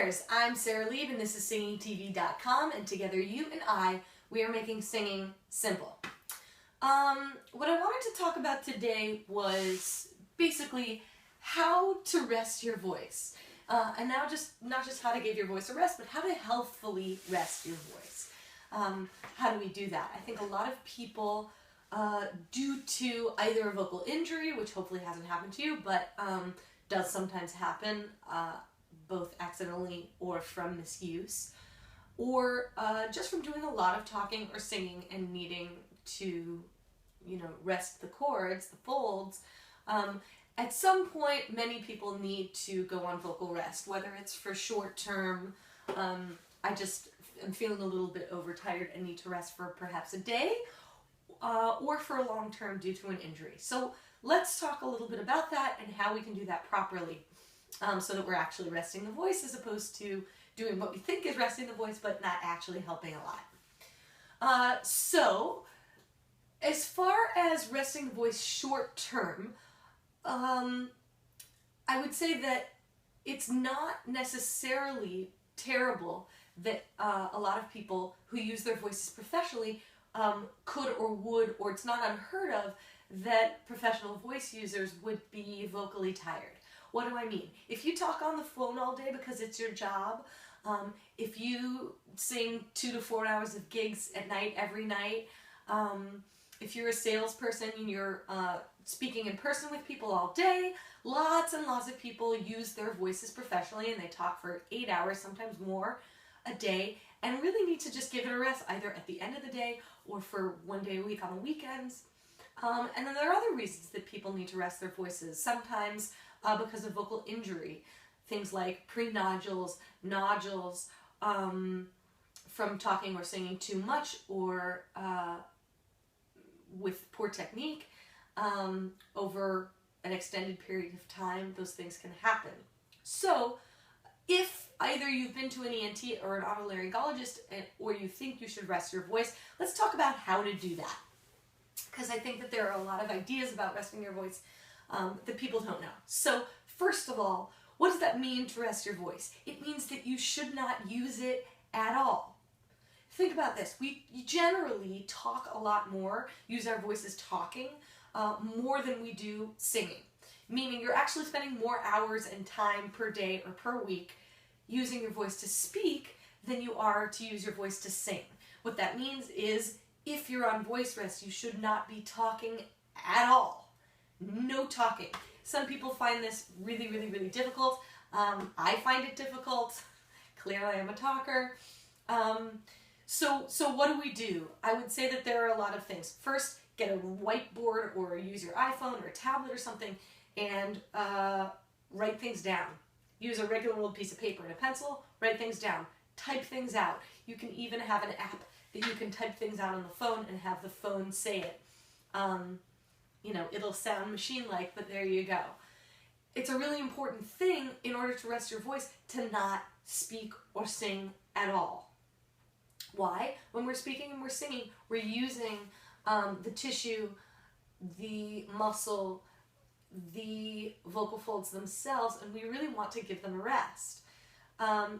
singers, I'm Sarah Lieb and this is singingtv.com, and together you and I, we are making singing simple. What I wanted to talk about today was basically how to rest your voice. And now not just how to give your voice a rest, but how to healthfully rest your voice. How do we do that? I think a lot of people, due to either a vocal injury, which hopefully hasn't happened to you, but does sometimes happen, both accidentally or from misuse, or just from doing a lot of talking or singing and needing to, rest the cords, the folds. At some point, many people need to go on vocal rest, whether it's for short term, I just am feeling a little bit overtired and need to rest for perhaps a day, or for a long term due to an injury. So let's talk a little bit about that and how we can do that properly, so that we're actually resting the voice as opposed to doing what we think is resting the voice but not actually helping a lot. So as far as resting the voice short term, I would say that it's not necessarily terrible that a lot of people who use their voices professionally could or would, or it's not unheard of that professional voice users would be vocally tired. What do I mean? If you talk on the phone all day because it's your job, if you sing 2 to 4 hours of gigs at night every night, if you're a salesperson and you're speaking in person with people all day, lots and lots of people use their voices professionally and they talk for 8 hours, sometimes more, a day, and really need to just give it a rest either at the end of the day or for 1 day a week on the weekends. And then there are other reasons that people need to rest their voices, sometimes because of vocal injury, things like pre-nodules, nodules, from talking or singing too much, or with poor technique over an extended period of time. Those things can happen. So if either you've been to an ENT or an otolaryngologist or you think you should rest your voice, let's talk about how to do that. Because I think that there are a lot of ideas about resting your voice that people don't know. So first of all, what does that mean to rest your voice? It means that you should not use it at all. Think about this. We generally talk a lot more, use our voices talking, more than we do singing. Meaning you're actually spending more hours and time per day or per week using your voice to speak than you are to use your voice to sing. What that means is if you're on voice rest, you should not be talking at all. No talking. Some people find this really, really, really difficult. I find it difficult. Clearly I'm a talker. So what do? I would say that there are a lot of things. First, get a whiteboard or use your iPhone or a tablet or something and write things down. Use a regular old piece of paper and a pencil, write things down, type things out. You can even have an app that you can type things out on the phone and have the phone say it. It'll sound machine-like, but there you go. It's a really important thing in order to rest your voice to not speak or sing at all. Why? When we're speaking and we're singing, we're using the tissue, the muscle, the vocal folds themselves, and we really want to give them a rest.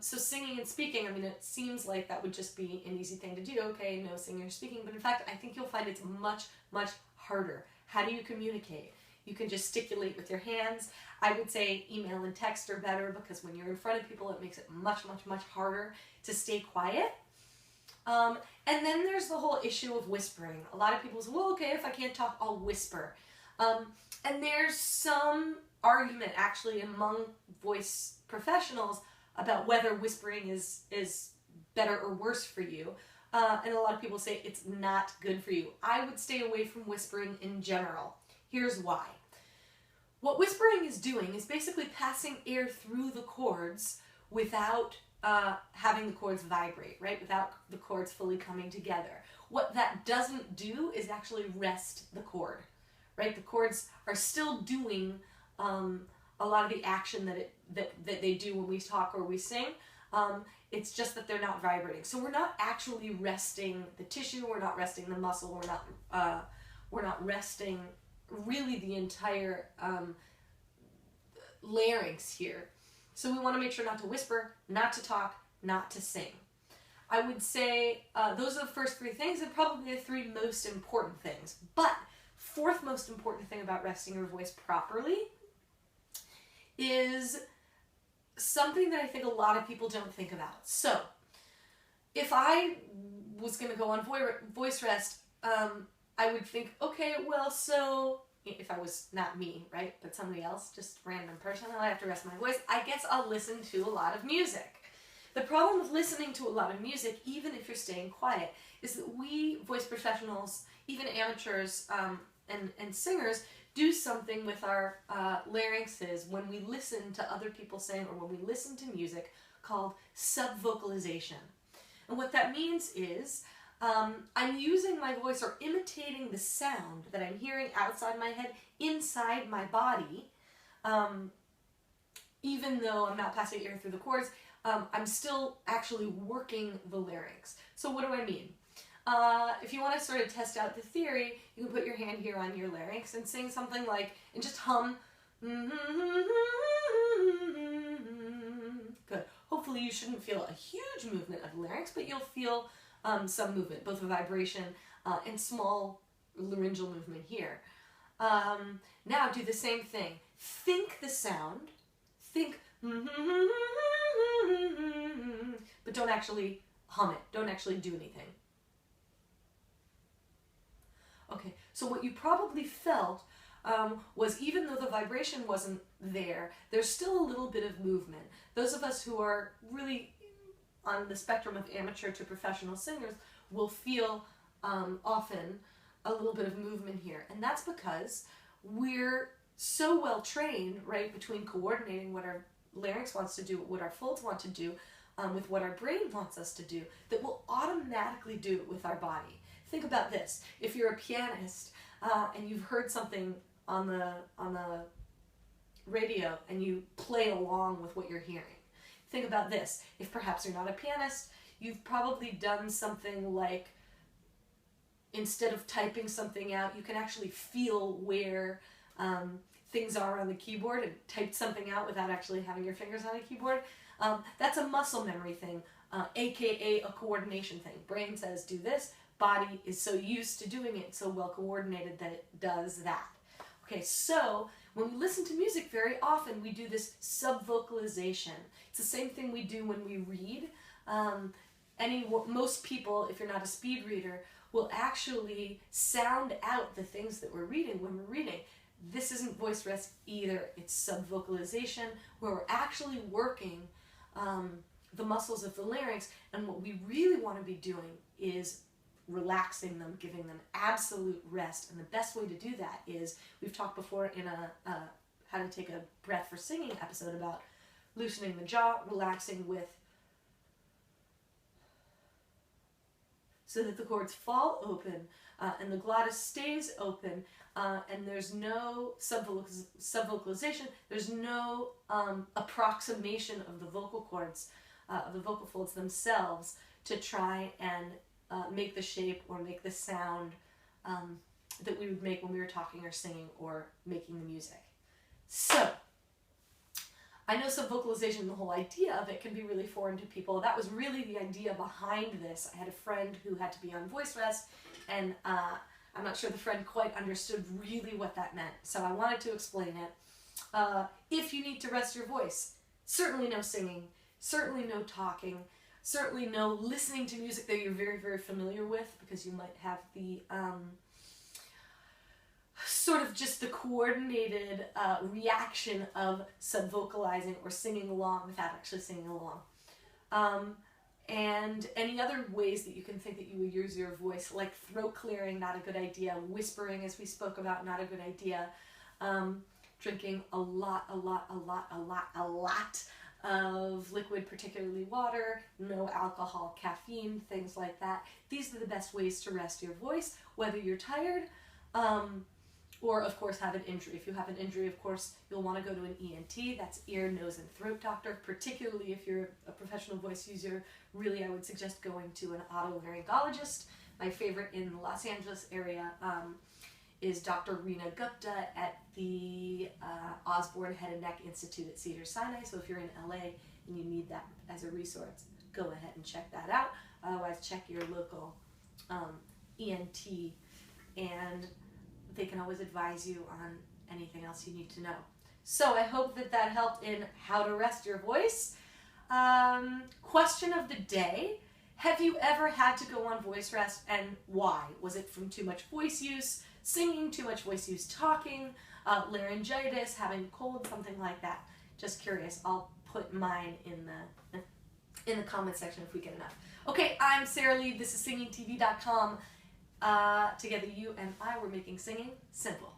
So singing and speaking, it seems like that would just be an easy thing to do. Okay, no singing or speaking, but in fact, I think you'll find it's much, much harder. How do you communicate? You can gesticulate with your hands. I would say email and text are better because when you're in front of people, it makes it much, much, much harder to stay quiet. And then there's the whole issue of whispering. A lot of people say, well, okay, if I can't talk, I'll whisper. And there's some argument actually among voice professionals about whether whispering is better or worse for you. And a lot of people say it's not good for you. I would stay away from whispering in general. Here's why. What whispering is doing is basically passing air through the cords without having the cords vibrate, right? Without the cords fully coming together. What that doesn't do is actually rest the cord, right? The cords are still doing a lot of the action that they do when we talk or we sing. It's just that they're not vibrating. So we're not actually resting the tissue, we're not resting the muscle, we're not resting really the entire larynx here. So we want to make sure not to whisper, not to talk, not to sing. I would say those are the first three things, and probably the three most important things. But fourth most important thing about resting your voice properly is something that I think a lot of people don't think about. So if I was going to go on voice rest, I would think, okay, well, so if I was not me, right, but somebody else, just a random person, I have to rest my voice, I guess I'll listen to a lot of music. The problem with listening to a lot of music, even if you're staying quiet, is that we voice professionals, even amateurs and singers, do something with our larynxes when we listen to other people sing or when we listen to music called subvocalization. And what that means is I'm using my voice or imitating the sound that I'm hearing outside my head inside my body, even though I'm not passing air through the cords. I'm still actually working the larynx. So what do I mean? If you want to sort of test out the theory, you can put your hand here on your larynx and sing something like, and just hum. Good. Hopefully you shouldn't feel a huge movement of the larynx, but you'll feel some movement, both a vibration and small laryngeal movement here. Now do the same thing. Think the sound. Think, but don't actually hum it. Don't actually do anything. Okay, so what you probably felt was even though the vibration wasn't there, there's still a little bit of movement. Those of us who are really on the spectrum of amateur to professional singers will feel often a little bit of movement here. And that's because we're so well trained, right, between coordinating what our larynx wants to do, what our folds want to do, with what our brain wants us to do, that we'll automatically do it with our body. Think about this. If you're a pianist and you've heard something on the radio and you play along with what you're hearing. Think about this. If perhaps you're not a pianist, you've probably done something like, instead of typing something out, you can actually feel where things are on the keyboard and type something out without actually having your fingers on a keyboard. That's a muscle memory thing, aka a coordination thing. Brain says do this, body is so used to doing it, so well coordinated that it does that. Okay, so when we listen to music, very often we do this subvocalization. It's the same thing we do when we read. Most people, if you're not a speed reader, will actually sound out the things that we're reading when we're reading. This isn't voice rest either. It's subvocalization, where we're actually working the muscles of the larynx, and what we really want to be doing is relaxing them, giving them absolute rest. And the best way to do that is, we've talked before in a how to take a breath for singing episode about loosening the jaw, relaxing with, so that the cords fall open and the glottis stays open, and there's no subvocalization, there's no approximation of the vocal cords, of the vocal folds themselves to try and make the shape or make the sound that we would make when we were talking or singing or making the music. So, I know subvocalization, the whole idea of it, can be really foreign to people. That was really the idea behind this. I had a friend who had to be on voice rest, and I'm not sure the friend quite understood really what that meant. So I wanted to explain it. If you need to rest your voice, certainly no singing, certainly no talking, certainly no listening to music that you're very, very familiar with, because you might have the sort of just the coordinated reaction of subvocalizing or singing along without actually singing along. And any other ways that you can think that you would use your voice, like throat clearing, not a good idea. Whispering, as we spoke about, not a good idea. Drinking a lot of liquid, particularly water, no alcohol, caffeine, things like that. These are the best ways to rest your voice, whether you're tired, or of course have an injury. If you have an injury, of course, you'll want to go to an ENT, that's ear, nose, and throat doctor, particularly if you're a professional voice user. Really, I would suggest going to an otolaryngologist. My favorite in the Los Angeles area is Dr. Reena Gupta at the Osborne Head and Neck Institute at Cedars-Sinai. So if you're in LA and you need that as a resource, go ahead and check that out. Otherwise, check your local ENT, and they can always advise you on anything else you need to know. So I hope that that helped in how to rest your voice. Question of the day: have you ever had to go on voice rest, and why? Was it from too much voice use, singing, too much voice use talking, laryngitis, having a cold, something like that? Just curious. I'll put mine in the comment section if we get enough. Okay, I'm Sarah Lee. This is singingtv.com. Together you and I were making singing simple.